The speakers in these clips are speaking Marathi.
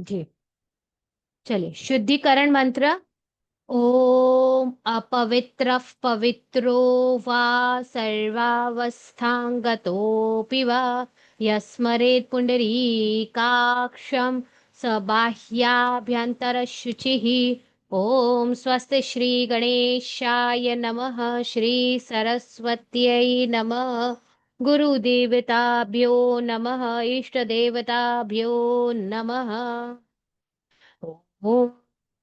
जी। चलिए, शुद्धिकरण मंत्र। ओम अपवित्रः पवित्रो वा सर्वावस्थांगतोऽपि वा यस्मरेत् पुण्डरीकाक्षं स बाह्याभ्यन्तरशुचिः। ओम स्वस्ति श्री गणेशाय नमः। श्री सरस्वत्यै नमः। गुरुदेवताभ्यो नमः। इष्टदेवताभ्यो नमः। ओम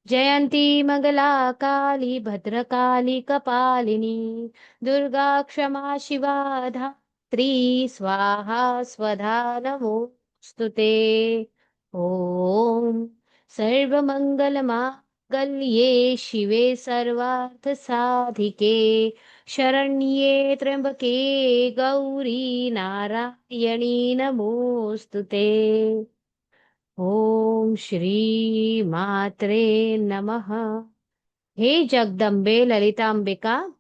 जयंती मंगला काली भद्रकाली कपालिनी दुर्गा क्षमा शिवा धात्री स्वाहा स्वधा नमोस्तुते। ओम सर्वमंगल मांगल्ये शिवे सर्वार्थ साधिके शरण्ये त्र्यंबके गौरी नारायणी नमोस्तुते। ओम श्री मात्रे नमः। हे जगदम्बे ललितांबिका,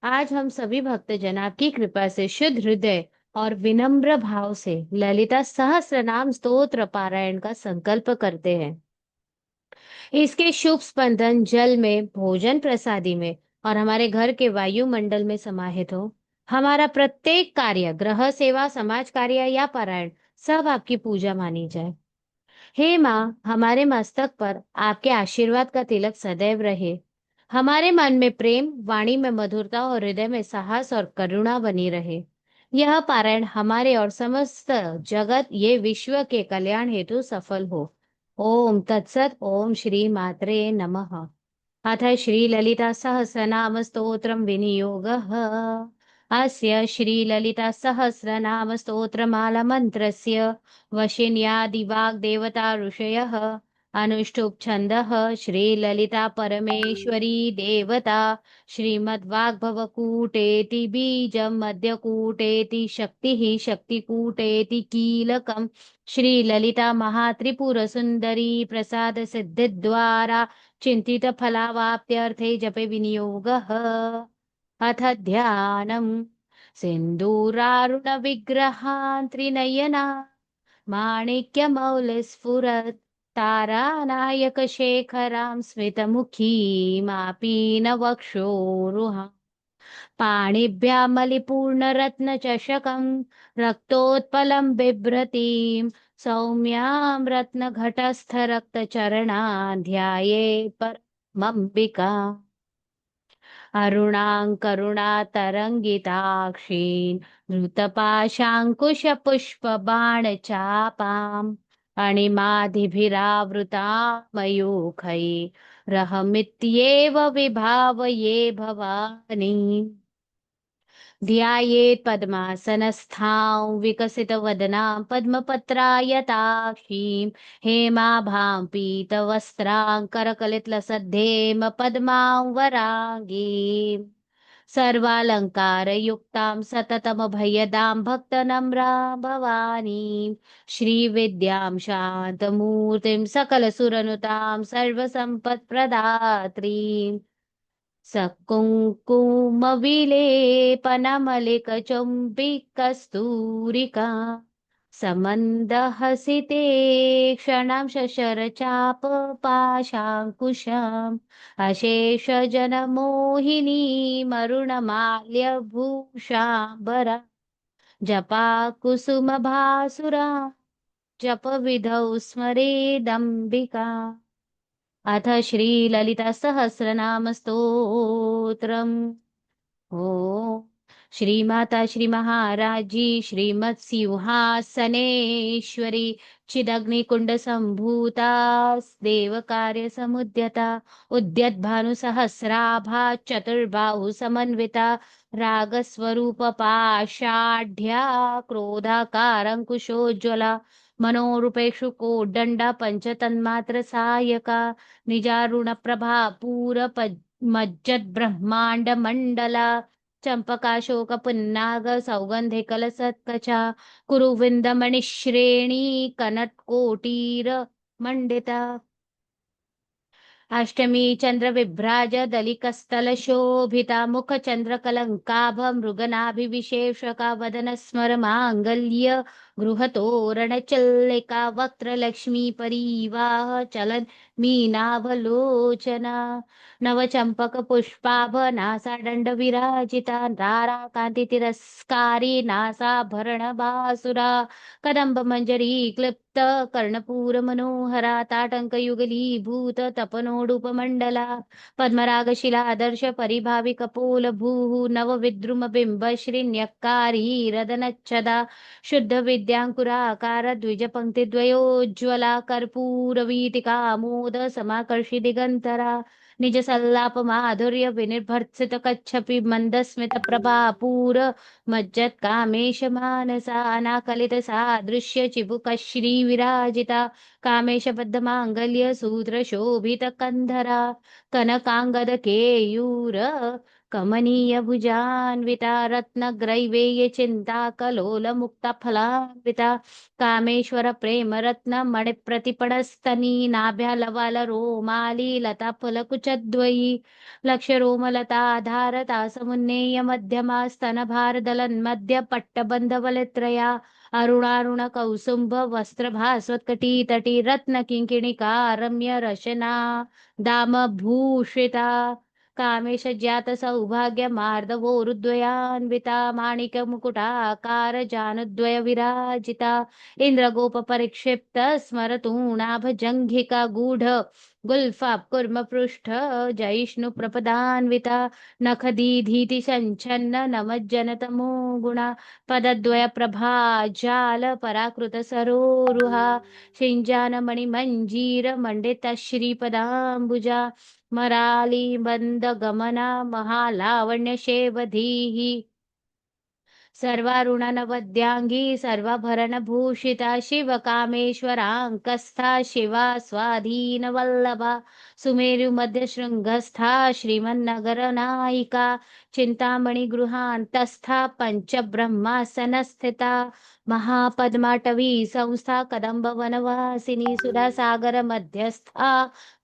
आज हम सभी भक्तजन आपकी कृपा से शुद्ध हृदय और विनम्र भाव से ललिता सहस्त्र नाम स्तोत्र पारायण का संकल्प करते हैं। इसके शुभ स्पंदन जल में, भोजन प्रसादी में और हमारे घर के वायुमंडल में समाहित हो। हमारा प्रत्येक कार्य, गृह सेवा, समाज कार्य या पारायण, सब आपकी पूजा मानी जाए। हे माँ, हमारे मस्तक पर आपके आशीर्वाद का तिलक सदैव रहे। हमारे मन में प्रेम, वाणी में मधुरता और हृदय में साहस और करुणा बनी रहे। यह पारायण हमारे और समस्त जगत, ये विश्व के कल्याण हेतु सफल हो। ओम तत्सत। ओम श्री मात्रे नमः। अथ श्रीललिता सहस्रनाम स्तोत्रं विनियोगः। अस्य श्रीललिता सहस्रनामस्तोत्रमालमन्त्रस्य वशिन्यादिवाग्देवता ऋषयः अनुष्टुप् छन्दः श्रीललिता परमेश्वरी देवता श्रीमद्वाग्भवकूटेति बीजं मध्यकूटेति शक्तिः शक्तिकूटेति कीलकम् श्रीललिता महात्रिपुरसुन्दरी प्रसादसिद्धिद्वारा चिन्तितफलावाप्त्यर्थे जपे विनियोगः। अथ ध्यानम्। सिन्दूरारुणविग्रहान् त्रिनयना माणिक्यमौलिस्फुरत् तारानायकशेखरां स्मितमुखीमापीनवक्षोरुहाम् पाणिभ्यामलिपूर्णरत्नचषकं रक्तोत्पलं बिभ्रतीं सौम्यां रत्नघटस्थरक्तचरणां ध्यायेत् परमम्बिका। अरुणां करुणातरङ्गिताक्षीं धृतपाशाङ्कुशपुष्पबाणचापाम् अणिमादिभिरावृतां मयूखैरहमित्येव विभावये भवानी। ध्यायेत् पद्मासनस्थां विकसितवदनां पद्मपत्रायताक्षीं हेमाभां पीतवस्त्रां करकलितलसद्धेम पद्मां वराङ्गीम् सर्वालङ्कारयुक्तां सततमभयदां भक्तनम्रां भवानीं श्रीविद्यां शान्तमूर्तिं सकलसुरनुतां सर्वसम्पत्प्रदात्रीम् सकुङ्कुमविलेपनमलिकचुम्बिकस्तूरिका समन्दहसिते क्षणां शशरचापपाशाङ्कुशम् अशेषजनमोहिनीमरुणमाल्यभूषाम्बरा जपाकुसुमभासुरा जपविधौ स्मरेदम्बिका। अथ श्रीललिता सहस्रनाम स्तोत्रम्। ओ श्रीमाता श्री महाराज जी श्रीमत् सिंहासनेश्वरी चिदग्निकुंड संभूता देव कार्य समुद्यता उद्यत भानु सहस्राभा चतुर्बाहु समन्विता राग स्वरूप पाषाढ़्या क्रोधाकारंकुशोज्ज्वला मनोरूपेषु कोदंडा पंचतन्मात्र सायका निजारुण प्रभा पूर मज्जत ब्रह्मांड मंडला चंपकाशोक पुन्नाग सौगंधे कलसत्कचा कुरुविंदमणिश्रेणी कनत्कोटीर मंडिता अष्टमी चंद्र विभ्राज दलिकस्थल शोभिता मुख चंद्र कलंकाभ मृगनाभिविशेषका वदन स्मर मांगल्य गृहतोरण चल्लिका वक्त्र लक्ष्मी परिवाह चलन मीनावलोचना नव चंपक पुष्पाभ नासा दंड विराजिता रारा कांति तिरस्कारी नासाभरण बासुरा कदंब मंजरी क्लिप्त कर्णपूर मनोहरा ताटंक युगलीभूत तपनोडुपमंडला पद्मरागशिला आदर्श परिभावी कपोल भूः नव विद्रुम बिंब श्रीन्यक्कारी रदनच्छदा शुद्ध विद्यांकुराकार द्विज पंक्ति द्वयोज्ज्वला कर्पूर वीतिका मोद समाकर्षि दिगंतरा निज सल्लाप माधुर्य विनिर्भर्सित कच्छपि मंदस्मित प्रभापूर मज्जत कामेश मानसा अनाकलित सादृश्य चिबुक श्री विराजिता कामेश बद्ध मांगल्य सूत्र शोभित कंधरा कनकांगद केयूर कमनीय भुजान्विता रत्नग्रैवेय चिंता कलोल मुक्ता फलान्विता कामेश्वर प्रेम रत्न मणिप्रतिपडस्तनी नाभ्या लवाल रोमाली लता फलकुचद्वयी लक्ष रोमलताधारता समुन्नेय मध्यमा स्तनभारदलन्मध्य पट्टबन्धवलित्रया अरुणारुण कौसुम्भ वस्त्रभास्वत्कटी तटी रत्न किङ्किणिका रम्य रशना दामभूषिता कामेश ज्ञात सौभाग्य मार्दवोरुद्वयान्विता माणिक मुकुटाकार जानुद्वय विराजिता इंद्रगोप परिक्षिप्त स्मरतूणाभ जंघिका गूढ गुल्फा कुर्म पृष्ठ जयिष्णु प्रपदान्विता नखदीधीति संचन्न नमज्जनतमो गुणा पदद्वय प्रभा जाल पराकृत सरोरुहा शिंजान मणिमंजीर मंडित श्रीपदाम्बुजा मराली मंद गमना महालावण्य शेवधीः सर्वारुणनवद्यांगी सर्वाभरणभूषिता शिवकामेश्वराङ्कस्था शिवा स्वाधीनवल्लभा सुमेरुमध्यशृङ्गस्था श्रीमन्नगरनायिका चिन्तामणिगृहान्तस्था पञ्चब्रह्मासनस्थिता महापद्माटवी संस्था कदम्बवनवासिनी सुधासागरमध्यस्था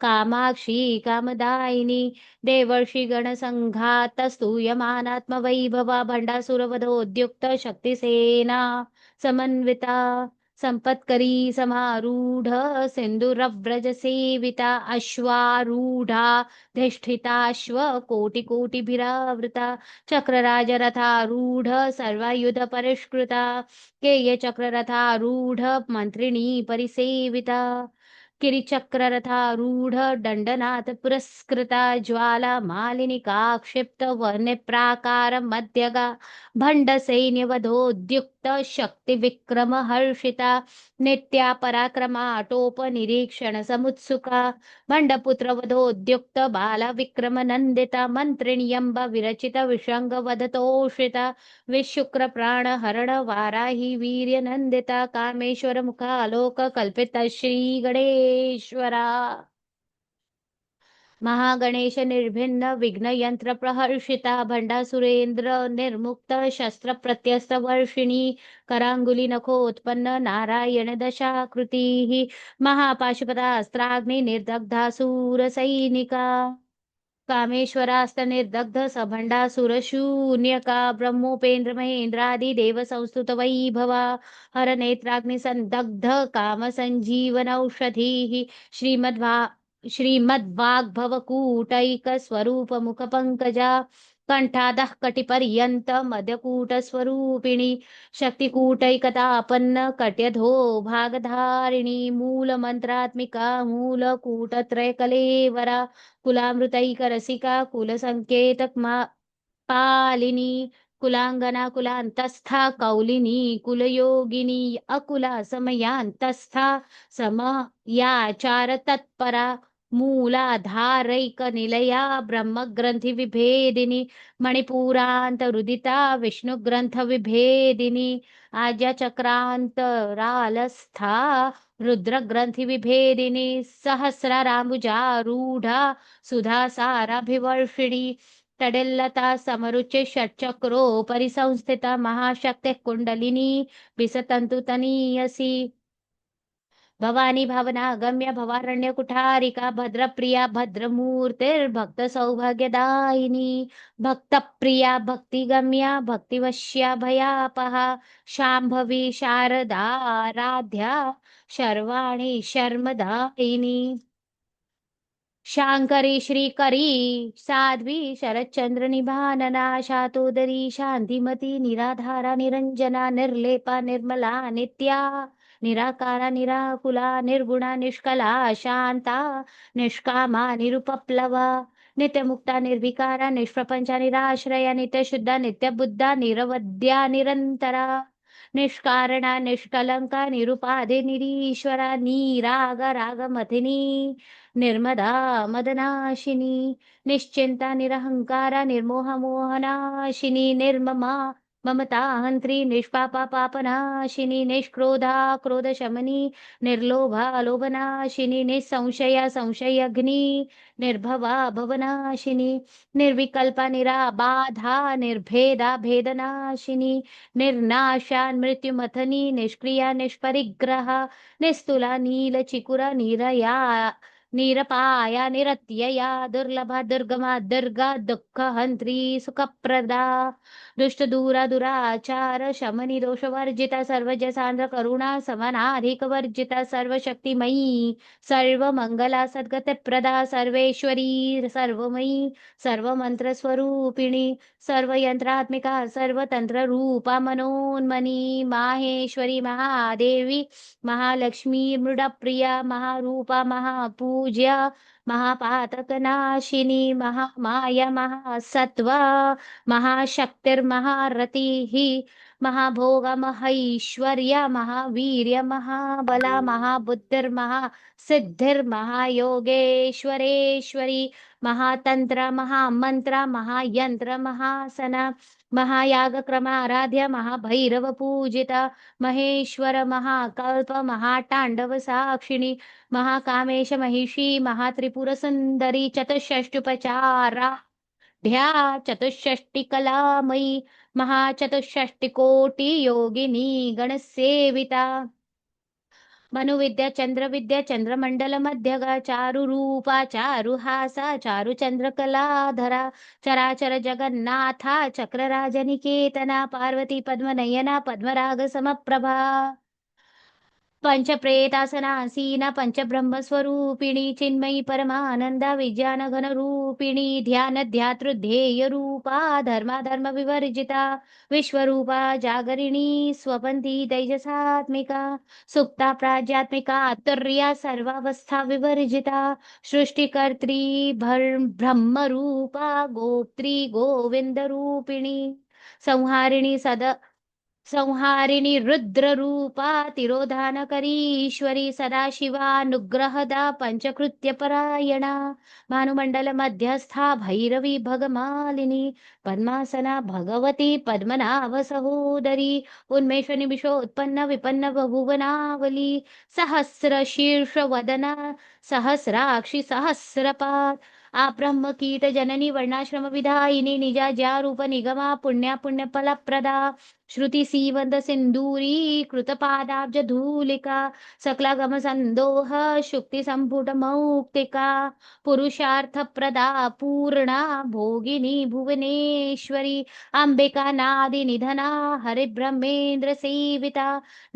कामाक्षी कामदायिनी देवर्षिगणसङ्घातस्तूयमानात्मवैभवा भण्डासुरवधोद्युक्त शक्तिसेना समन्विता संपत्करी समारूढ सिन्दूरव्रजसेविता अश्वारूढा धिष्ठिताश्व कोटिकोटिभिरावृता चक्रराजरथारूढ सर्वायुध परिष्कृता केयचक्ररथारूढ मन्त्रिणी परिसेविता किरीचक्ररथारूढ दण्डनाथ पुरस्कृता ज्वाला मालिनिका क्षिप्त वह्निप्राकार मध्यगा भण्ड सैन्यवधोद्युक्त शक्ति विक्रम हर्षिता नित्या पराक्रमाटोप निरीक्षण समुत्सुका भण्डपुत्र वधोद्युक्त बाला विक्रम नन्दिता मन्त्रिण्यम्ब विरचित विशङ्ग वधतोषिता विशुक्र प्राण हरण वाराही वीर्य नंदिता कामेश्वर मुखालोक कल्पित श्री गणेश्वरा महागणेश निर्भिन्न विघ्न यंत्र प्रहर्षिता भंडासुरेंद्र निर्मुक्त शस्त्र प्रत्यस्त वर्षिणी करांगुली नखोत्पन्न नारायण दशाकृती महापाशुपतास्त्राग्नि निर्दग्धासुर सैनिका कामेश्वरास्त निर्दग्ध सभंडासुर शून्यका ब्रह्मोपेन्द्र महेंद्रादि देव संस्तुत वैभवा हर नेत्राग्नि संदग्ध काम संजीवन औषधि श्रीमद्वाग्भवकूटैक स्वरूप मुख पंकजा कंठादः कटिपर्यंत मध्यकूट स्वरूपिणी शक्तिकूटैकतापन्न कट्यधो भागधारिणी मूल मंत्रात्मिका मूलकूटत्रय कलेवरा कुलामृतैकरसिका कुलसंकेतक पालिनी कुलांगना कुलांतस्था कौलिनी कुलयोगिनी अकुला समयांतस्था समयाचार तत्परा मूलाधारैक निलया ब्रह्मग्रंथि विभेदिनी मणिपुरांतरुदिता विष्णुग्रंथ विभेदिनी आज्यचक्रांतरालस्था रुद्रग्रंथि विभेदिनी सहस्राराम्बुजारूढ़ा सुधासाराभिवर्षिणी तडिल्लता समरुचि षट्चक्रो परिसंस्थिता महाशक्ति कुंडलिनी विसतंतु तनीयसी भवानी भावना गम्य भवारण्य कुठारिका भद्रप्रिया भद्रमूर्तिर्भक्त सौभाग्यदायिनी भक्तप्रिया भक्तिगम्या भक्तिवश्या भयापहा शाम्भवी शारदाराध्या शर्वाणि शर्मदायिनी शांकरी श्रीकरी साध्वी शरच्चंद्र निभानना शातोदरी शांतिमती निराधारा निरंजना निर्लेपा निर्मला नित्या निराकारा निराकुला निर्गुणा निष्कला शांता निष्कामा निरुपप्लवा नित्यमुक्ता निर्विकारा निष्प्रपंचा निराश्रया नित्यशुद्धा नित्यबुद्धा निरवद्या निरंतरा निष्कारणा निष्कलंका निरुपाधे निरीश्वरा निराग रागमथिनी निर्मदा मदनाशिनी निश्चिंता निरहंकारा निर्मोह मोहनाशिनी निर्ममा ममता हंत्री निष्पापा पापनाशिनी निष्क्रोधा क्रोधशमनी निर्लोभा लोभनाशिनी निसंशया संशयग्नि निर्भवा भवनाशिनी निर्विकल्पा निराबाधा निर्भेदा भेदनाशिनी निर्नाशा मृत्युमथनी निष्क्रिया निष्परिग्रह निस्तुला नीलचिकुरा निरया निरपाया निरत्यया दुर्लभा दुर्गमा दुर्गा दुःखहन्त्री सुखप्रदा दुष्टदूरा दुराचार शमनी दोषवर्जिता सर्वजसान्द्र करुणा समनाधिकवर्जिता सर्वशक्तिमयी सर्वमङ्गला सद्गतिप्रदा सर्वेश्वरी सर्वमयी सर्वमन्त्रस्वरूपिणी सर्वयन्त्रात्मिका सर्वतन्त्ररूपा मनोन्मनी माहेश्वरी महादेवी महालक्ष्मी मृडप्रिया महारूपा महापूज्या महापातकनाशिनी महामाया महासत्वा महाशक्तिर्महारतिः महाभोगा महैश्वर्या महावीर्य महाबला महाबुद्धिर्महासिद्धिर्महायोगेश्वरेश्वरी महातंत्र महामंत्र महायंत्र महासना महायागक्रमाराध्य महाभैरव पूजिता महेश्वर महाकल्प महातांडव साक्षिणी महाकामेश महिषी महात्रिपुर सुंदरी चतुष्षष्टुपचारा ध्या चतुष्षष्टिकलामयी महाचतुष्षष्टिकोटि योगिनी गणसेविता मनुविद्या चंद्रविद्या चंद्रमंडल मध्यगा चारुरूपा चारुहासा चारुचंद्रकलाधरा चराचर जगन्नाथा चक्रराजनिकेतना पार्वती पद्मनयना पद्मराग समप्रभा पंचप्रेतासनासीना पंचब्रह्मस्वरूपिणी चिन्मयी परमानंदा विज्ञान घन रूपिणी ध्यान ध्यातृध्येय रूपा धर्माधर्म विवर्जिता विश्वरूपा जागरिणी स्वपंथी तेजसात्मिका सुप्ता प्राज्ञात्मिका तुर्या सर्वावस्था विवर्जिता सृष्टिकर्त्री ब्रह्मरूपा गोप्त्री गोविंद रूपिणी संहारिणी संहारिणी रुद्ररूपा तिरोधानकरीश्वरी सदाशिवानुग्रहदा पंचकृत्यपरायणा भानुमण्डल मध्यस्था भैरवी भगमालिनी पद्मासना भगवती पद्मनाभ सहोदरी उन्मेष निमिषोत्पन्न विपन्न बहुवनावली सहस्र शीर्ष वदना सहस्राक्षी सहस्रपाद आब्रह्म कीट जननी वर्णाश्रम विधायिनी निजा ज्या रूप निगमा पुण्या पुण्यफलप्रदा श्रुति सीवंद सिंदूरी कृतपादाब्ज धूलिका सकलागम संदोह शुक्ति संपुट मौक्तिका पुरुषार्थ प्रदा पूर्णा भोगिनी भुवनेश्वरी अंबिका नादि निधना हरिब्रह्मेन्द्र सेविता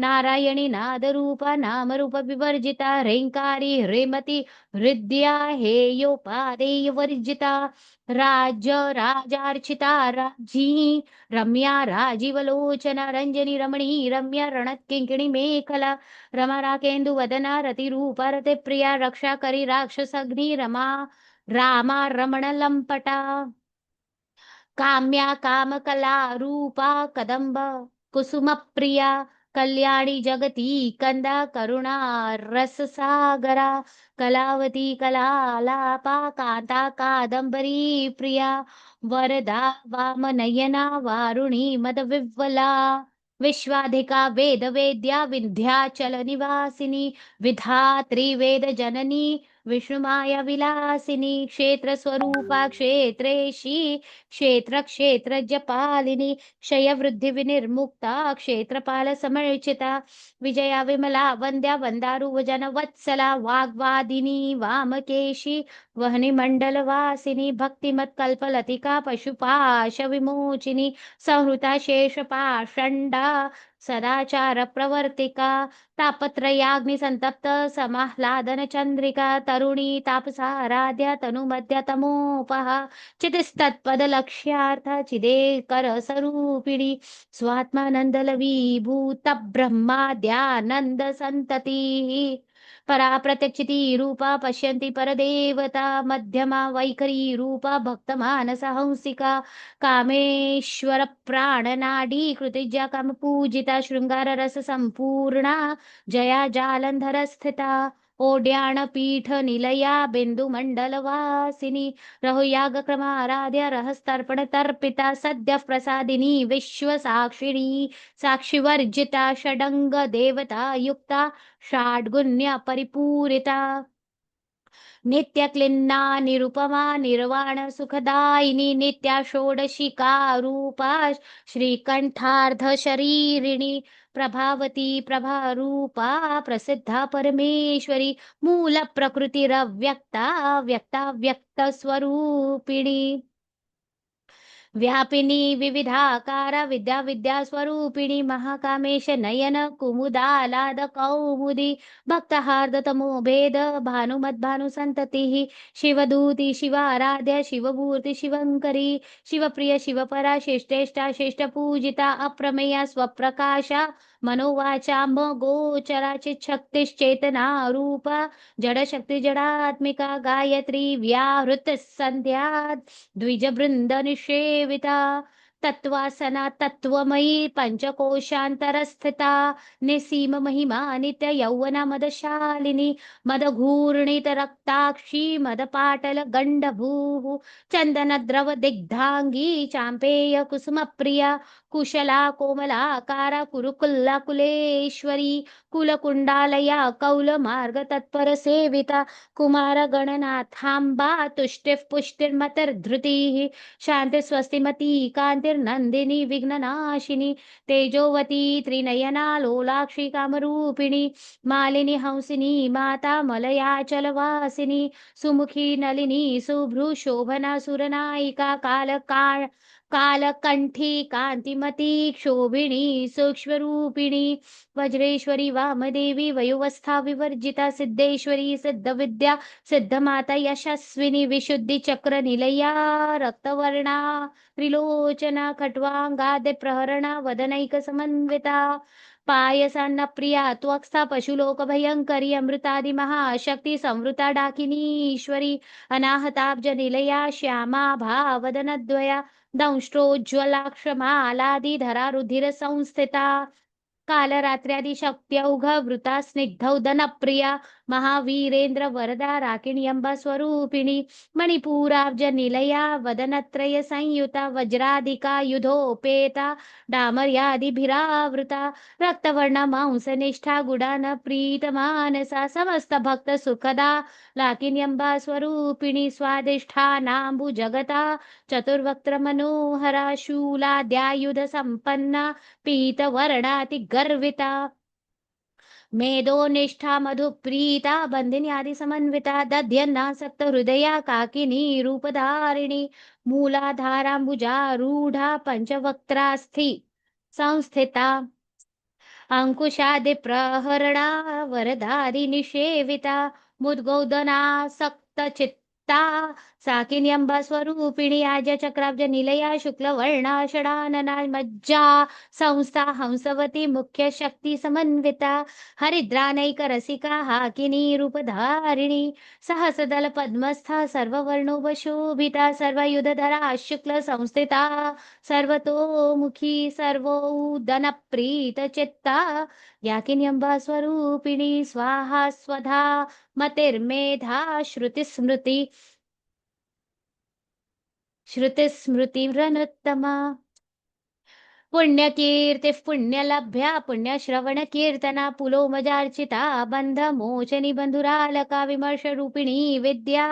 नारायणी नादरूपा नाम रूप विवर्जिता रेंकारी ह्रीमती हृद्या हेयोपादेय वर्जिता राज्य राजार्चिता राजी रम्या राजीवलोचना रंजनी रमणी रम्या रणत्किंकिणी मेखला रमा राकेन्दु वदना रतिरूपा रति प्रिया रक्षा करी राक्षसग्नि रमा रामा रमण लंपटा काम्या कामकला रूपा कदंब कुसुम प्रिया कल्याणी जगती कंदा करुणा रस सागरा कलावती कलालापा कांता कादंबरी प्रिया वरदा वामनयना वारुणी मदविह्वला विश्वाधिका वेद वेद्या विंध्याचल निवासिनी विधात्री वेद जननी विष्णुमाया विलासिनी क्षेत्रस्वरूपा क्षेत्रेशी क्षेत्रक्षेत्रज्ञपालिनी क्षयवृद्धि विनिर्मुक्ता क्षेत्रपाल समर्चिता विजया विमला वन्द्या वन्दारुवजन वत्सला वाग्वादिनी वामकेशी वहनी मण्डलवासिनी भक्तिमत्कल्पलतिका पशुपाश विमोचिनी संहृता शेषपाषण्डा सदाचार प्रवर्तिका तापत्रयाग्निसंतप्त समाह्लादन चंद्रिका तरुणी तापसाराध्या तनुमध्य तमोपहा चितिस्तत्पदलक्ष्यार्थ चिदेकर स्वरूपिणी स्वात्मानन्दलवीभूत ब्रह्माद्यानन्द संततिः परा प्रत्यक्षिती रूपा पश्यन्ति परदेवता मध्यमा वैखरी रूपा भक्तमानसहंसिका कामेश्वर प्राणनाडी कृतिज्या कामपूजिता शृंगार रस संपूर्णा जया जालंधर स्थिता ओड्याण पीठ निलया बिंदुमंडलवासिनी रहुयाग क्रमाराध्य रहस्तर्पण तर्पिता सद्य प्रसादिनी विश्व साक्षिणी साक्षिवर्जिता षडंग देवता युक्ता षाड्गुण्य परिपूरिता नित्यक्लिन्ना निरुपमा निर्वाण सुखदायिनी नित्या षोडशिका रूपा श्रीकंठार्ध शरीरिणी प्रभावती प्रभारूपा प्रसिद्धा परमेश्वरी मूल प्रकृतिरव्यक्ता व्यक्ता व्यक्त स्वरूपिणी व्यापिनी विविधाकार विद्या विद्या स्वरूपिणी महाकामेश नयन कुमुदालाद कौमुदी भक्तहार्द तमो भेद भानुमद्भानु संतति शिवदूति शिवाराध्य शिवमूर्ति शिवंकरी शिवप्रिय शिवपरा श्रेष्ठेष्ठा श्रेष्ठ पूजिता अप्रमेया स्वप्रकाशा मनोवाचा गोचरा चिच्छक्तिश्चेतना रूपा जडशक्ति जडात्मिका गायत्री व्याहृत संध्या द्विजवृंद निषेविता तत्वासना तत्वमयी पंचकोशांतरस्थिता निसीम महिमा नित्य यौवना मदशालिनी मदघूर्णित रक्ताक्षी मदपाटल गंडभूः चंदन द्रव दिग्धांगी चांपेय कुसुम प्रिया कुशला कोमलाकारा कुरुकुल्ला कुलेश्वरी कुलकुंडालया कौल मार्ग तत्पर सेविता कुमार गणनाथांबा तुष्टिः पुष्टिर्मतिर्धृतिः शांति स्वस्तिमती कांतिर्नंदिनी विघ्ननाशिनी तेजोवती त्रिनयना लोलाक्षी कामरूपिणी मालिनी हंसिनी माता मलयाचलवासिनी सुमुखी नलिनी शुभ्रू शोभना सुरनायिका कालकाळ कालकंठी कांतिमती क्षोभिणी सूक्ष्मरूपिणी वज्रेश्वरी वामदेवी वयोवस्था विवर्जिता सिद्धेश्वरी सिद्धविद्या सिद्धमाता यशस्विनी विशुद्धि चक्र निलया रक्तवर्णा त्रिलोचना खट्वांगादि प्रहरणा वदनैक समन्विता पायसान्न प्रिया त्वक्स्था पशुलोक भयंकरी अमृतादि महाशक्ति संवृता डाकिनीश्वरी अनाहताब्ज निलया श्यामा भावदनद्वया दंष्ट्रोज्ज्वलाक्षमालादिधरा रुधिर संस्थिता कालरात्र्यादि शक्त्यौघ वृता स्निग्धौदन प्रिया महावीरेंद्र वरदा राकिण्यंबा स्वरूपिणी मणिपूराब्ज निलया वदनत्रय संयुता वज्राधिका युधोपेता डामर्यादिभिरावृता रक्तवर्ण मांसनिष्ठा गुडान प्रीतमानसा समस्त भक्त सुखदा लाकिन्यंबा स्वरूपिणी स्वादिष्ठानाम्बु जगता चतुर्वक्त्र मनोहरा शूलाद्यायुध संपन्ना पीतवर्णाति गर्विता मेधोनिष्ठा मधुप्रीता बंदिनी आदि समन्विता दध्यन्नासक्त हृदया काकिनी रूपधारिणी मूलाधाराम्बुजारूढ़ा पंचवक्त्रास्थि संस्थिता अंकुशादि प्रहरणा वरदारि निषेविता मुद्गौदनासक्त चित्ता साकिन्यंबा स्वरूपिणी आज्य चक्राब्ज निलया शुक्लवर्णा षडानना मज्जा संस्था हंसवती मुख्य शक्ति समन्विता हरिद्रानैक रसिका हाकिनी रूपधारिणी सहसदल पद्मस्था सर्ववर्णोपशोभिता सर्वयुधधरा शुक्ल संस्थिता सर्वतोमुखी सर्वोदन प्रीत चित्ता याकिन्यंबा स्वरूपिणी स्वाहा स्वधा मतिर्मेधा श्रुतिस्मृतिरनुत्तमा पुण्यकीर्तिः पुण्यलभ्या पुण्यश्रवण कीर्तना पुलोमजार्चिता बन्धमोचनि बन्धुरालका विमर्शरूपिणी विद्या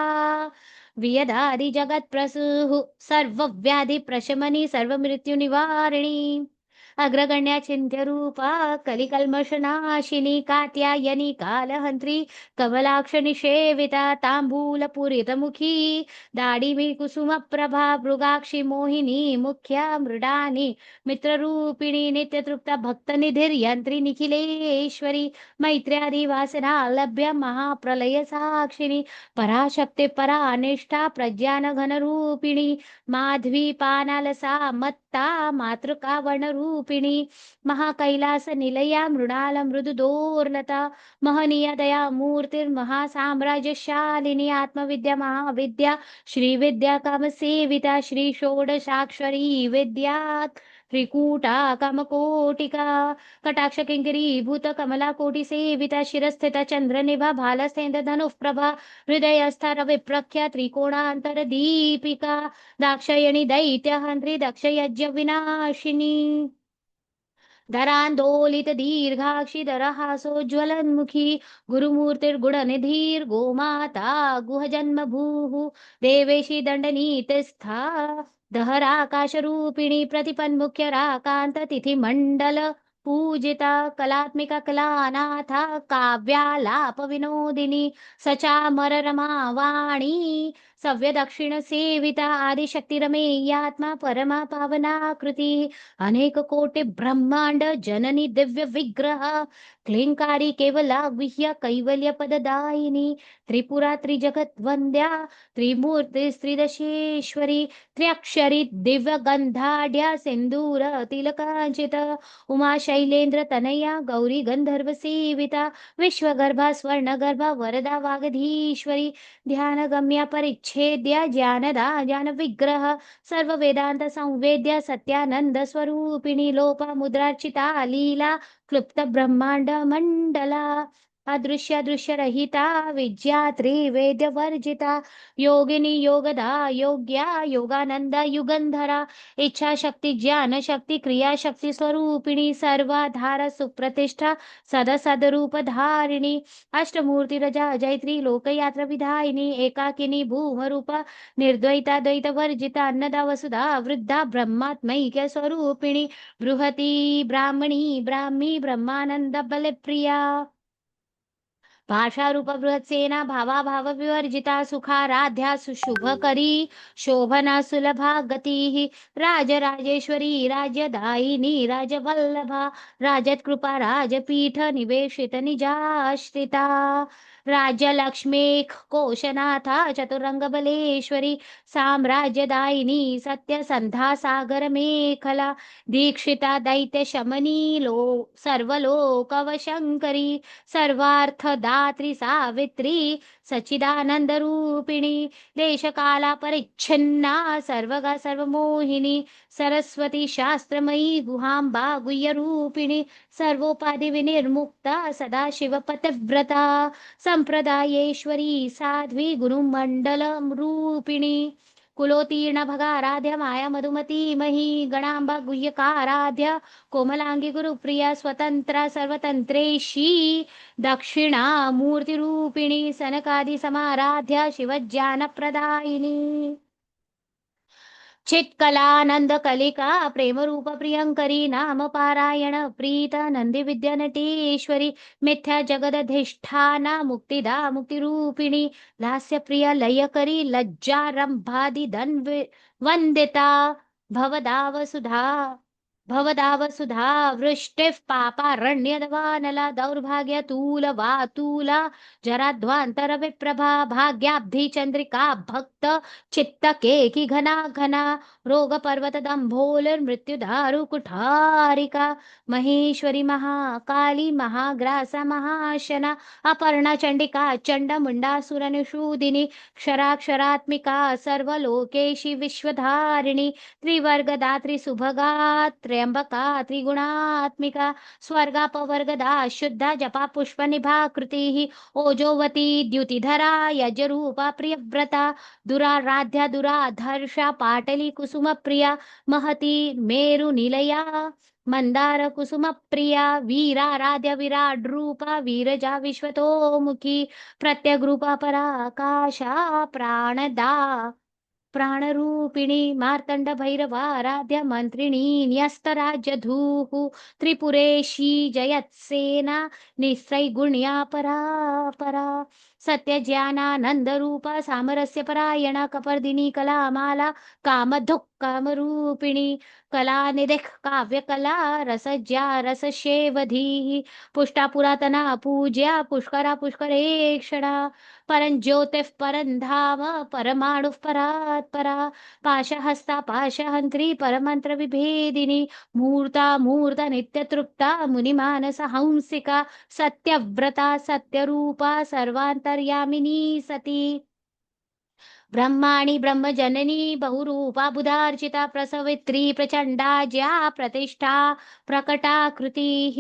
वियदादि जगत्प्रसूः सर्वव्याधिप्रशमनी सर्वमृत्युनिवारिणी अग्रगण्या चिन्त्यरूपा कलिकल्मषनाशिनी कात्यायनी कालहन्त्री कमलाक्ष निषेविता ताम्बूलपूरितमुखी दाडिमी कुसुमप्रभा मृगाक्षी मोहिनी मुख्या मृडानी मित्ररूपिणी नित्यतृप्ता भक्तनिधिर्यन्त्री निखिलेश्वरी मैत्र्यादिवासना लभ्य महाप्रलय साक्षिणी पराशक्ति परानिष्ठा प्रज्ञानघनरूपिणी माध्वी पानालसा मत्ता मातृका वर्णरूपिणी महाकैलास निलया मृणाल मृदुदोर्लता महनीय दया मूर्तिर्महासाम्राज्यशालिनी आत्मविद्या महाविद्या श्रीविद्या कामसेविता श्री षोडशाक्षरी विद्या त्रिकूटा कामकोटिका कटाक्ष किंकरीभूत कमला कोटि सेविता शिरस्थिता चंद्रनिभा भालस्थेन्द्र धनुः प्रभा हृदयस्था रविप्रख्या त्रिकोणांतर दीपिका दाक्षयणी दैत्यहन्त्री दक्षयज्ञ विनाशिनी धरान्दोलित दीर्घाक्षी दरहासोज्ज्वलन्मुखी गुरुमूर्तिर्गुणनिधिर्गोमाता गुहजन्मभूः देवेशी दण्डनीतिस्था दहराकाशरूपिणी प्रतिपन्मुख्यराकान्ततिथिमण्डल पूजिता कलात्मिका कलानाथा काव्यालाप विनोदिनी सचामररमा वाणी सव्य दक्षिण सेविता आदिशक्तिरमेयात्मा परमा पावनाकृति अनेक कोटि ब्रह्मांड जननी दिव्य विग्रह क्लींकारी केवला गुह्य कैवल्य पददायिनी त्रिपुरा त्रिजगत वंद्या त्रिमूर्ति त्रिदशेश्वरी त्र्यक्षरी दिव्य गंधाढ्या सिंदूर तिलकांचित उमा शैलेंद्र तनया गौरी गंधर्व सेविता विश्वगर्भा स्वर्णगर्भा वरदा वागधीश्वरी ध्यानगम्या परिच्छेद्या ज्ञानदा ज्ञान विग्रह सर्व वेदांत संवेद्या सत्यानंद स्वरूपिणी लोपा मुद्रार्चिता लीला क्लुप्त ब्रह्मांड मंडला अदृश्य दृश्य रहिता विद्या त्रिवेद्य वर्जिता योगिनी योगदा योग्या योगानंद युगंधरा इच्छा शक्ति ज्ञान शक्ति क्रिया शक्ति स्वरूपिणी सर्वाधार सुप्रतिष्ठा सद रूप धारिणी अष्टमूर्ति रजा जैत्री लोकयात्रा विधायिनी एकाकिनी भूम रूपा निर्द्वैता द्वैत वर्जिता अन्नदा वसुधा वृद्धा ब्रह्मात्मैक्य स्वरूपिणी बृहती ब्राह्मणी ब्राह्मी ब्रह्मानंद बलप्रिया भाषारूप बृहत्सेना भावाभाव विवर्जिता सुखाराध्या सुशुभकरी शोभना सुलभा गतिः राजराजेश्वरी राज्यदायिनी राजवल्लभा राजत्कृपा राजपीठ निवेशित निजाश्रिता राज्यलक्ष्मीः कोशनाथा चतुरंगबलेश्वरी साम्राज्यदायिनी सत्यसन्धा सागरमेखला दीक्षिता दैत्यशमनी लो सर्वलोकवशङ्करी सर्वार्थदात्री सावित्री सच्चिदानंद रूपिणी देशकाला परिच्छिन्ना सर्वगा सर्वमोहिनी सरस्वती शास्त्रमयी गुहांबा गुह्य रूपिणी सर्वोपाधि विनिर्मुक्ता सदा शिव पतिव्रता संप्रदायेश्वरी साध्वी गुरुमंडल रूपिणी कुलोतीर्ण भगाराध्य माया मधुमती मही गणांबा गुह्यकाराध्य कोमलांगी गुरुप्रिया स्वतंत्रा सर्वतंत्रेशी दक्षिणा मूर्तिरूपिणी सनकादि समाराध्या शिवज्ञानप्रदायिनी चित्कलानंद कलिका प्रेम रूप प्रियंकरी नाम पारायण प्रीत नंदी विद्या नटेश्वरी मिथ्या जगदधिष्ठाना मुक्तिदा मुक्तिरूपिणी लास्य प्रिया लयकरी लज्जारंभादि वंदिता भवदावसुधा वृष्टिः पापारण्यदवानला दौर्भाग्यतूल वातूला जराध्वांतर विप्रभा भाग्याब्धि चंद्रिका भक्त चित्त केकी घना घना रोग पर्वत दंभोलिर्मृत्युदारु कुठारिका महेश्वरी महाकाली महाग्रासा महाशना अपर्णा चंडिका चंड मुंडासुरनुषूदिनी क्षराक्षरात्मिका सर्वलोकेशी विश्वधारिणी त्रिवर्गदात्री सुभगा त्र्यंबका त्रिगुणात्मिका स्वर्गापवर्गदा शुद्धा जपा पुष्पनिभा कृतिः ओजोवती द्युतिधरा यजरूपा प्रियव्रता दुराराध्या दुराधर्षा पाटली कुसुमप्रिया महती मेरुनिलया मंदार कुसुमप्रिया वीराराध्य विराड्रूपा वीरजा विश्वतोमुखी प्रत्यग्रूपा पराकाशा प्राणदा प्राणरूपिणी मार्तंड भैरवाराध्य मंत्रिणी न्यस्तराज्यधूः त्रिपुरेशी जयत्सेना निस्त्रैगुण्या परा परा सत्यज्ञानानंद रूपा सामरस्य परायणा कपर्दिनी कलामाला कामधुक्कामरूपिणी कलानिधिः काव्यकला रसज्ञा रसशेवधीः पुष्टा पुरातना पूज्या पुष्करा पुष्करेक्षणा परञ्ज्योतिः परन्धाम परमाणुः परात् परा पाशहस्ता पाशहन्त्री परमन्त्रविभेदिनी मूर्ता मूर्त नित्यतृप्ता मुनिमानस हंसिका सत्यव्रता सत्यरूपा सर्वान्तर्यामिनी सती ब्रह्माणि ब्रह्मजननी बहुरूपा बुधार्चिता प्रसवित्री प्रचण्डा ज्या प्रतिष्ठा प्रकटाकृतिः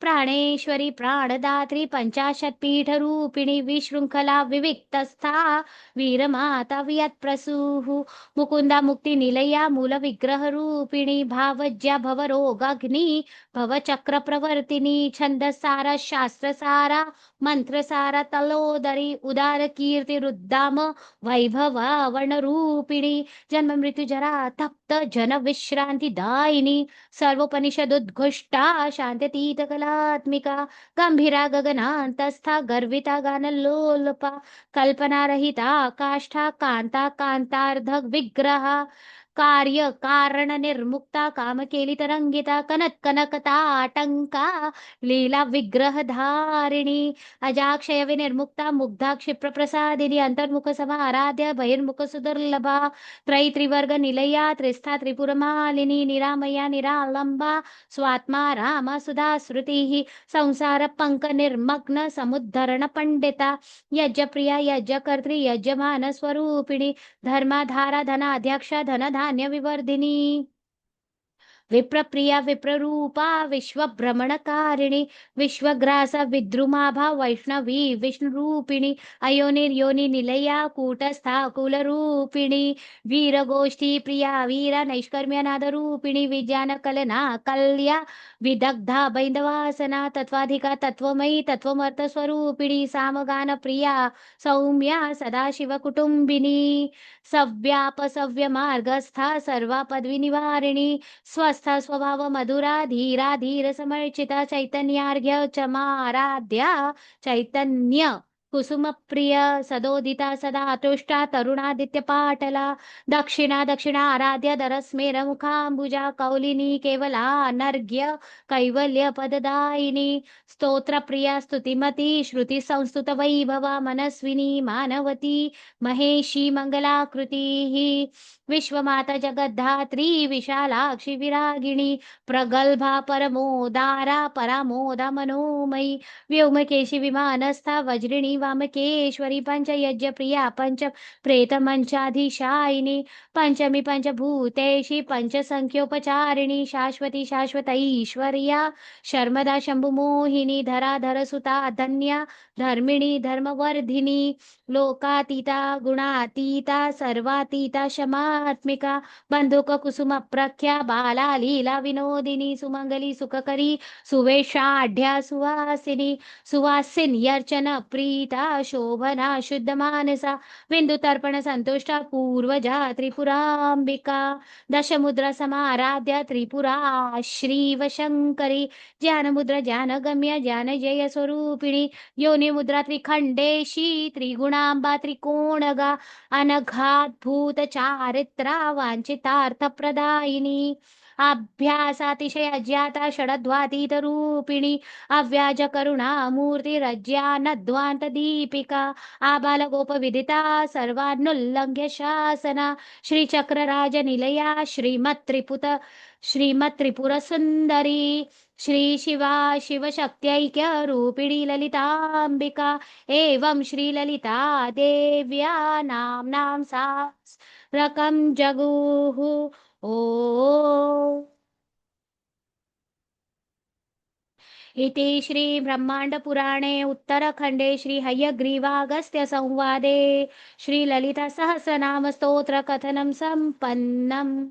प्राणेश्वरी प्राणदात्री पञ्चाशत्पीठरूपिणी विशृङ्खला विविक्तस्था वीरमाता वियत्प्रसूः मुकुन्दा मुक्तिनिलया मूलविग्रहरूपिणी भावज्या भवरोगाग्नि भवचक्रप्रवर्तिनी छन्दसारा शास्त्रसारा मन्त्रसारा तलोदरी उदारकीर्तिरुद्दाम वैभवा वर्णरूपिणी जन्म मृत्यु जरा तप्त जन विश्रांतिदायिनी सर्वोपनिषदुद्घुष्टा शांत्यतीत कलात्मिका गंभीरा गगनांतस्था गर्विता गानलोलपा कल्पना रहिता काष्ठा कांता कांतार्ध विग्रहा कार्य कारण निर्मुक्ता कामकेली तरंगिता कनक कनकता आटंका लीला विग्रह धारिणी अजाक्षय विनिर्मुक्ता मुग्धा क्षिप्र प्रसादिनी अंतर्मुख समाराध्य बहिर्मुख सुदुर्लभा त्रयी त्रिवर्ग निलया त्रिस्था त्रिपुरमालिनी निरामया निरालंबा स्वात्मा रामा सुधा श्रुति संसार पंक निर्मग्न समुद्धरण पंडिता यज्ञप्रिया यज्ञकर्त्री यजमान स्वरूपिणी धर्माधारा धनाध्यक्ष धनधान्य विवर्धिनी विप्रप्रिया विप्ररूपा विश्वभ्रमणकारिणी विश्वग्रास विद्रुमाभा वैष्णवी विष्णुरूपिणी अयोनिर्योनि निलया कूटस्था कुलरूपिणी वीरगोष्ठी प्रिया वीरा नैष्कर्म्यनादरूपिणी विज्ञानकलना कल्या विदग्धा बैन्दवासना तत्त्वाधिका तत्त्वमयी तत्त्वमर्थस्वरूपिणी सामगान प्रिया सौम्या सदाशिवकुटुम्बिनी सव्यापसव्य मार्गस्था सर्वा पदवी निवारिणी स्वस्थ स्वभाव मधुरा धीरा धीर समर्चिता चैतन्यार्घ्य चमाराध्या चैतन्य कुसुम प्रिय सदोदिता सदा तुष्टा तरुणादित्य पाटला दक्षिणा दक्षिणा आराध्य दरस्मेर मुखांबुजा कौलिनी केवला नर्घ्य कैवल्य पददायिनी स्तोत्र प्रिया स्तुतिमती श्रुति संस्तुत वैभवा मनस्विनी मानवती महेशी मंगलाकृती विश्वमाता जगद्धात्री विशालाक्षि विरागिणी प्रगल्भा परमोदारा परामोदा मनोमयी व्योमकेशी विमानस्था वज्रिणी वामकेश्वरी पंचयज्ञ प्रिया पंच प्रेतमंचाधीशायिनी पंचमी पंचभूतेशी पंचसंख्योपचारिणी शाश्वती शाश्वतैश्वर्या शर्मदा शंभुमोहिनी धराधर सुता धन्या धर्मिणी धर्मवर्धिनी लोकातीता गुणातीता सर्वातीता क्षमात्मिका बंधुक कुसुम प्रख्या बाला लीला विनोदिनी सुमंगली सुखकरी सुवेशाढ्या सुवासिनी सुवासिन्यर्चन प्रीता शोभना शुद्ध मानसा बिंदु तर्पण संतुष्टा पूर्वजा त्रिपुरांबिका दशमुद्रा समाराध्या त्रिपुरा श्रीव शंकरी ज्ञानमुद्रा ज्ञानगम्य ज्ञानजय स्वरूपिणी योनि मुद्रा त्रिखंडेशी त्रिगुणांबा त्रिकोणगा अनघाद्भूत चारित्रा वांछितार्थ प्रदायिनी अभ्यासातिशय अज्ञाता षडद्वातीत रूपिणी अव्याज करुणा मूर्तिरज्ञानध्वांत दीपिका आबाल गोप विदिता सर्वानुल्लंघ्य शासना श्रीचक्रराज निलया श्रीमत् त्रिपुर सुंदरी श्री शिवा शिवशक्त्यैक्य रूपिणी ललितांबिका एवं श्री ललिता देव्या नाम्नां सहस्रकं जगुः ओ इति श्री ब्रह्मांड पुराणे उत्तरखंडे श्री हयग्रीवागस्त्य संवादे श्री ललिता सहस्रनाम स्तोत्र कथनम संपन्नम।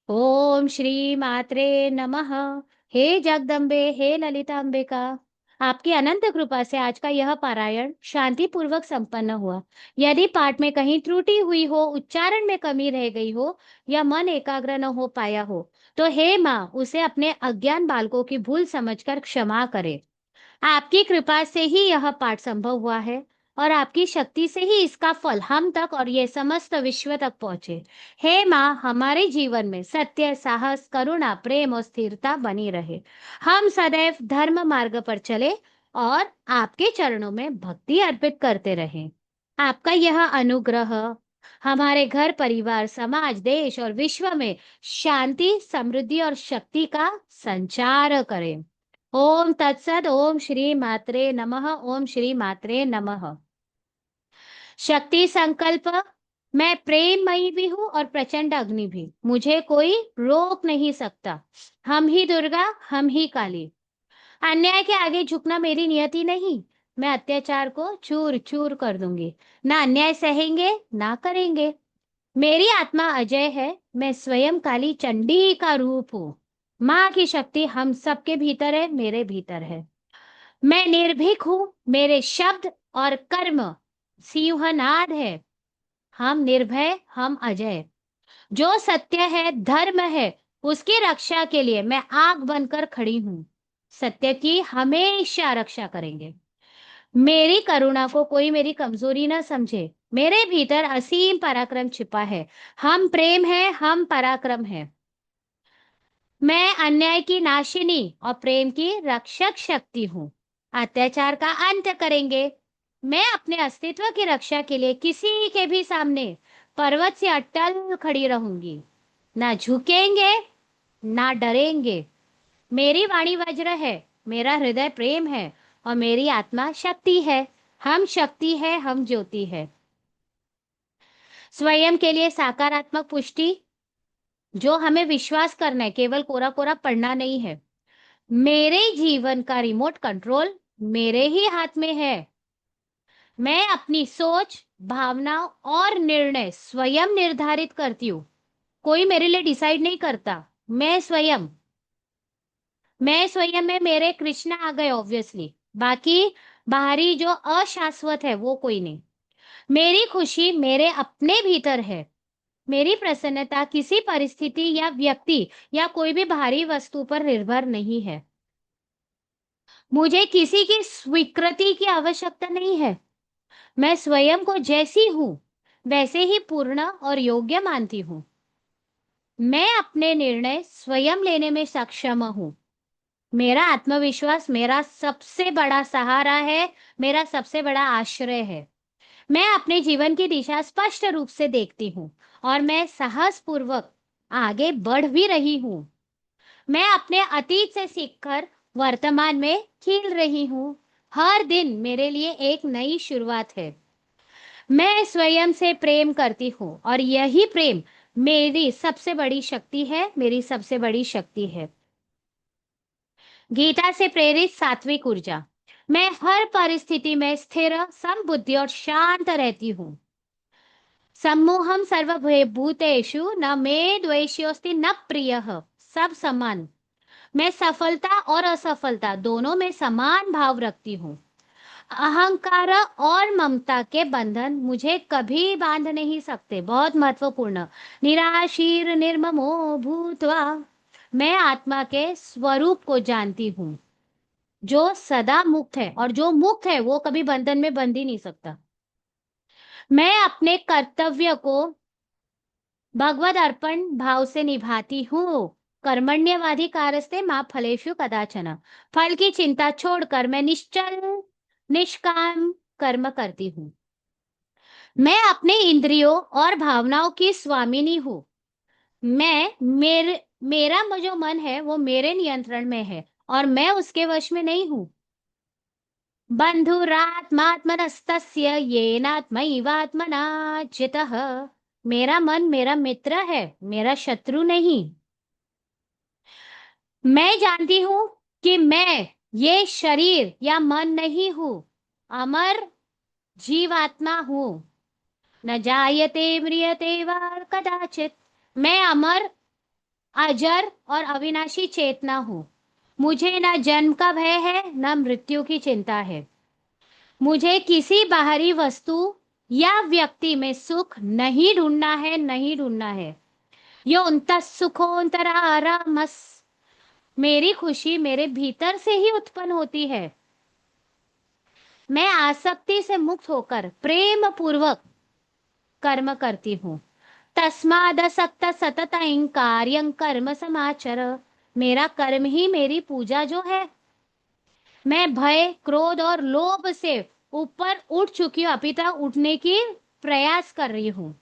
ओम श्री मात्रे नमः। हे जगदम्बे, हे ललितांबिका, आपकी अनंत कृपा से आज का यह पारायण शांति पूर्वक संपन्न हुआ। यदि पाठ में कहीं त्रुटि हुई हो, उच्चारण में कमी रह गई हो या मन एकाग्र न हो पाया हो, तो हे माँ, उसे अपने अज्ञान बालकों की भूल समझकर क्षमा करे। आपकी कृपा से ही यह पाठ संभव हुआ है और आपकी शक्ति से ही इसका फल हम तक और ये समस्त विश्व तक पहुंचे। हे माँ, हमारे जीवन में सत्य, साहस, करुणा, प्रेम और स्थिरता बनी रहे। हम सदैव धर्म मार्ग पर चले और आपके चरणों में भक्ति अर्पित करते रहें। आपका यह अनुग्रह हमारे घर, परिवार, समाज, देश और विश्व में शांति, समृद्धि और शक्ति का संचार करें। ओम तत्सद। ओम श्री मात्रे नमः। ओम श्री मात्रे नमः। शक्ति संकल्प। मैं प्रेममयी भी हूँ और प्रचंड अग्नि भी, मुझे कोई रोक नहीं सकता। हम ही दुर्गा, हम ही काली। अन्याय के आगे झुकना मेरी नियति नहीं। मैं अत्याचार को चूर चूर कर दूंगी। ना अन्याय सहेंगे, ना करेंगे। मेरी आत्मा अजय है। मैं स्वयं काली चंडी का रूप हूँ। माँ की शक्ति हम सबके भीतर है, मेरे भीतर है। मैं निर्भीक हूँ। मेरे शब्द और कर्म सिंहनाद है। हम निर्भय, हम अजय। जो सत्य है, धर्म है, उसकी रक्षा के लिए मैं आग बनकर खड़ी हूँ। सत्य की हमेशा रक्षा करेंगे। मेरी करुणा को कोई मेरी कमजोरी न समझे। मेरे भीतर असीम पराक्रम छिपा है। हम प्रेम है, हम पराक्रम है। मैं अन्याय की नाशिनी और प्रेम की रक्षक शक्ति हूँ। अत्याचार का अंत करेंगे। मैं अपने अस्तित्व की रक्षा के लिए किसी के भी सामने पर्वत से अटल खड़ी रहूंगी। ना झुकेंगे, ना डरेंगे। मेरी वाणी वज्र है, मेरा हृदय प्रेम है और मेरी आत्मा शक्ति है। हम शक्ति है, हम ज्योति है। स्वयं के लिए सकारात्मक पुष्टि। जो हमें विश्वास करना है, केवल कोरा कोरा पढ़ना नहीं है। मेरे जीवन का रिमोट कंट्रोल मेरे ही हाथ में है। मैं अपनी सोच, भावनाओं और निर्णय स्वयं निर्धारित करती हूँ। कोई मेरे लिए डिसाइड नहीं करता। मैं स्वयं में मेरे कृष्ण आ गए ऑब्वियसली। बाकी बाहरी जो अशाश्वत है वो कोई नहीं। मेरी खुशी मेरे अपने भीतर है। मेरी प्रसन्नता किसी परिस्थिति या व्यक्ति या कोई भी बाहरी वस्तु पर निर्भर नहीं है। मुझे किसी की स्वीकृति की आवश्यकता नहीं है। मैं स्वयं को जैसी हूं वैसे ही पूर्ण और योग्य मानती हूँ। मैं अपने निर्णय स्वयं लेने में सक्षम हूँ। मेरा आत्मविश्वास मेरा सबसे बड़ा सहारा है, मेरा सबसे बड़ा आश्रय है। मैं अपने जीवन की दिशा स्पष्ट रूप से देखती हूँ और मैं साहस पूर्वक आगे बढ़ भी रही हूँ। मैं अपने अतीत से सीखकर वर्तमान में खिल रही हूँ। हर दिन मेरे लिए एक नई शुरुआत है। मैं स्वयं से प्रेम करती हूँ और यही प्रेम मेरी सबसे बड़ी शक्ति है, मेरी सबसे बड़ी शक्ति है। गीता से प्रेरित सात्विक ऊर्जा। मैं हर परिस्थिति में स्थिर, समबुद्धि और शांत रहती हूँ। सम्मोहम सर्वभूतेषु न मे द्वेष्योस्ति न प्रियः। सब समान। मैं सफलता और असफलता दोनों में समान भाव रखती हूँ। अहंकार और ममता के बंधन मुझे कभी बांध नहीं सकते। बहुत महत्वपूर्ण। निराशीर निर्ममो भूत्वा। मैं आत्मा के स्वरूप को जानती हूँ जो सदा मुक्त है, और जो मुक्त है वो कभी बंधन में बंध ही नहीं सकता। मैं अपने कर्तव्य को भगवद अर्पण भाव से निभाती हूँ। कर्मण्यवादी कारस्ते माँ फलेषु कदाचन। फल की चिंता छोड़कर मैं निश्चल निष्काम कर्म करती हूँ। मैं अपने इंद्रियों और भावनाओं की स्वामिनी हूँ। मेरा जो मन है वो मेरे नियंत्रण में है और मैं उसके वश में नहीं हूँ। बंधुरात्मात्मनस्तस्य येनात्मैवात्मना जितः। मेरा मन मेरा मित्र है, मेरा शत्रु नहीं। मैं जानती हूँ कि मैं ये शरीर या मन नहीं हूं, अमर जीवात्मा हूं। न जायते म्रियते वा कदाचित, मैं अमर, अजर और अविनाशी चेतना हूं। मुझे न जन्म का भय है, न मृत्यु की चिंता है। मुझे किसी बाहरी वस्तु या व्यक्ति में सुख नहीं ढूंढना है, नहीं ढूंढना है। यो उनता सुखोंतरारामस, मेरी खुशी मेरे भीतर से ही उत्पन्न होती है। मैं आसक्ति से मुक्त होकर प्रेम पूर्वक कर्म करती हूँ। तस्मादसक्त सतत कार्यं कर्म समाचर, मेरा कर्म ही मेरी पूजा जो है। मैं भय, क्रोध और लोभ से ऊपर उठ चुकी हूँ, अभी तक उठने की प्रयास कर रही हूँ।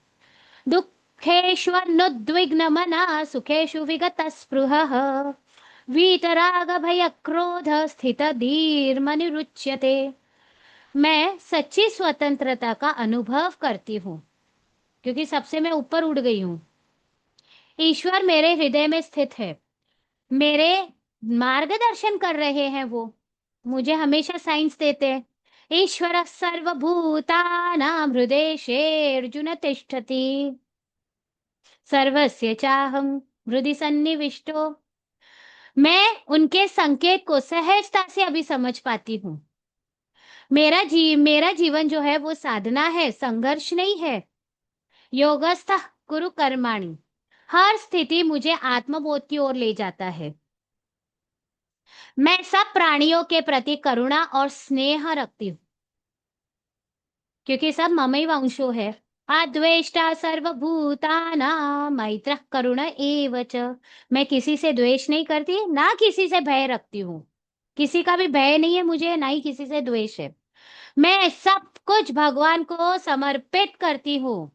दुःखेष्वनुद्विग्न मना सुखेषु विगत स्पृहः, वीतराग भय क्रोध स्थित धीर्मनिरुच्यते। मैं सच्ची स्वतंत्रता का अनुभव करती हूँ, क्योंकि सबसे मैं ऊपर उड़ गई हूँ। ईश्वर मेरे हृदय में स्थित है, मेरे मार्गदर्शन कर रहे हैं। वो मुझे हमेशा साइंस देते हैं। ईश्वर सर्वभूतानां हृदय अर्जुन तिष्ठति, सर्वस्य चाहम हृदि सन्निविष्टो। मैं उनके संकेत को सहजता से अभी समझ पाती हूँ। मेरा जीवन जो है वो साधना है, संघर्ष नहीं है। योगस्थ कुरु कर्माणि, हर स्थिति मुझे आत्मबोध की ओर ले जाता है। मैं सब प्राणियों के प्रति करुणा और स्नेह रखती हूँ, क्योंकि सब ममैव अंशो है। अद्वेष्टा सर्वभूतानां मैत्रः करुण एव च, मैं किसी से द्वेष नहीं करती, ना किसी से भय रखती हूँ। किसी का भी भय नहीं है मुझे, ना ही किसी से द्वेष है। मैं सब कुछ भगवान को समर्पित करती हूँ,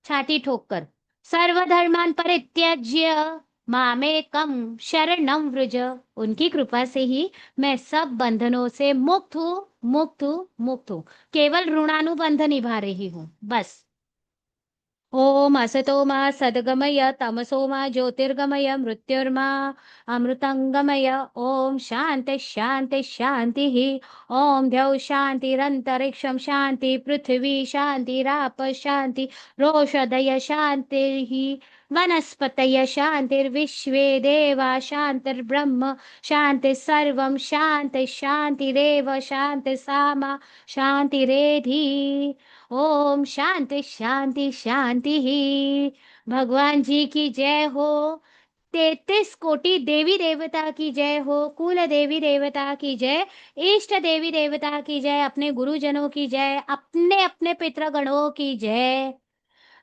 छाती ठोककर। सर्वधर्मान परित्यज्य मामेकम शरणं व्रज, उनकी कृपा से ही मैं सब बंधनों से मुक्त हूँ, मुक्त हूँ, मुक्त हूँ। केवल ऋणानुबंध निभा रही हूँ बस। ओम असतो मा सद्गमय, तमसो मा ज्योतिर्गमय, मृत्युर्मा अमृतंगमय। ओम शांति शांति शांति ही। ओम द्यौ शांतिरंतरिक्षम शांति, पृथ्वी शांतिराप शांति, रोषधय शांति ही, वनस्पतय शांतिर्विश्वे देवा शांतिर्ब्रह्म शांति, सर्वं शांति शांतिरेव शांति सामा शांतिरेधि। ओम शांति शांति शांति ही। भगवान जी की जय हो। 33 कोटि देवी देवता की जय हो। कुल देवी देवता की जय, इष्ट देवी देवता की जय, अपने गुरुजनों की जय, अपने अपने पितृगणों की जय,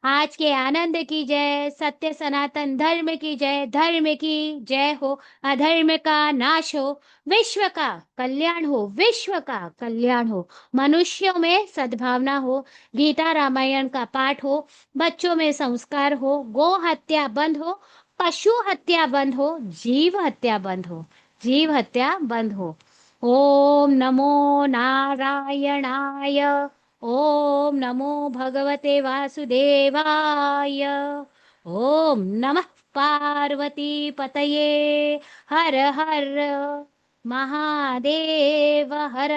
आज के आनंद की जय, सत्य सनातन धर्म की जय, धर्म की जय हो, अधर्म का नाश हो, विश्व का कल्याण हो, विश्व का कल्याण हो, मनुष्यों में सद्भावना हो, गीता रामायण का पाठ हो, बच्चों में संस्कार हो, गो हत्या बंद हो, पशु हत्या बंद हो, जीव हत्या बंद हो, जीव हत्या बंद हो। ओम नमो नारायणाय। ओम नमो भगवते वासुदेवाय। ओम नमः पार्वती पतये। हर हर महादेव हर।